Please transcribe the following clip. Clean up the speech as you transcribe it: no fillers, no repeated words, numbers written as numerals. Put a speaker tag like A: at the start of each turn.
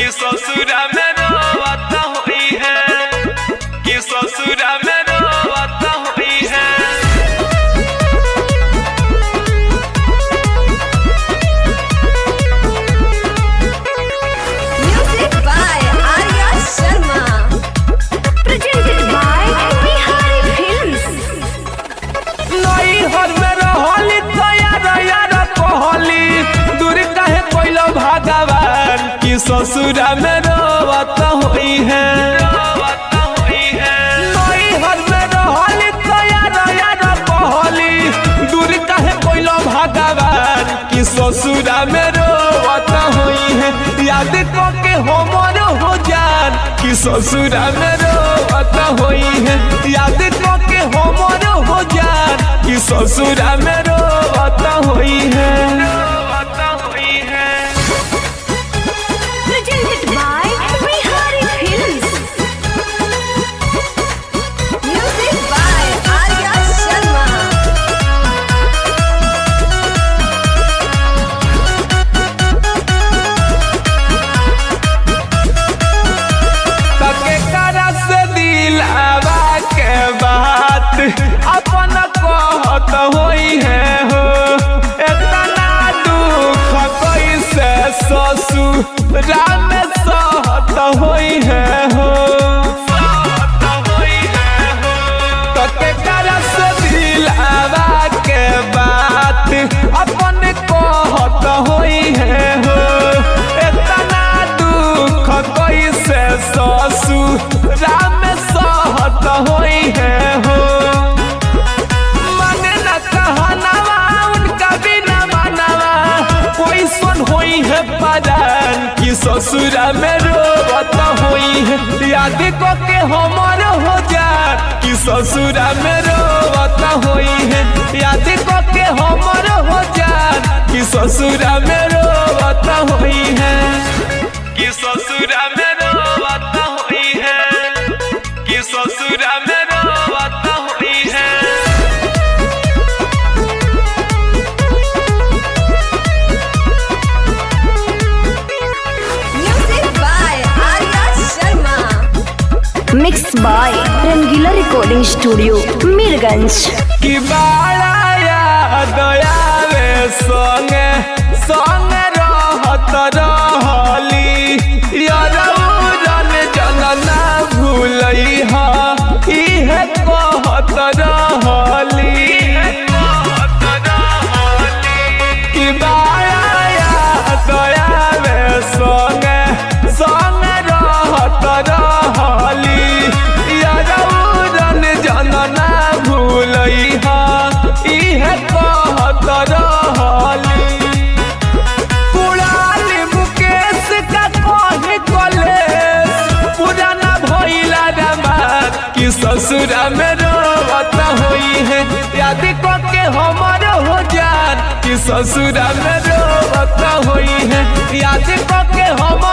A: कि ससुरा में रोवत होई है, कि ससुरा में रोवत होई है।
B: Music by Arya Sharma. Presented by Bihari Films.
A: नई हर में रहली तो यार कहली दूर कहे कोइलो भगवान कि ससुरा में रोवत होई है, रोवत होई है। नई हर में रहली तो यार कहली दूर कहे कोइलो भगवान कि ससुरा में रोवत होई है। याद को के हमर हो जान कि ससुरा में रोवत होई है, याद को के हमर हो जान कि ससुरा में रोवत होई है, रोवत होई है।
B: Presented by Bihari Films. Music by Arya Sharma.
A: तके करा से दिलावा के बात अपन कहत होई है हो। इतना दुख कैसे ससुरा में सहत होई है हो, सहत होई है हो। तके करा से दिलावा के बात अपन कहत होई है हो। इतना दुख कैसे ससुरा में सहत होई है हो। माने न कहनावा उनका बिना मानवा कोई सुन होई है परान कि ससुरा में रोवत होई है। याद को के हमर हो जान कि ससुरा में रोवत होई है, याद को के हमर हो जान कि ससुरा में रोवत होई है, कि ससुरा में रोवत होई है, कि ससुरा में रोवत होई है।
B: Music by Arya Sharma.
C: Mixed by Rangila Recording Studio, Mirganj.
A: कि बाड़ा याद आवे संगे संगे रहत रहली यारौरन जनना भूलई हा इहे कहत रहली, कि बाड़ा याद आवे संगे संगे रहत रहली यारौरन जनना भूलई हा इहे कहत रहली। कुणाल मुकेश का कहे कलेश पुराना भइला रमान कि ससुरा में रोवत होई है। याद को के हमर हो जान कि ससुरा में रोवत होई है, याद को के हमर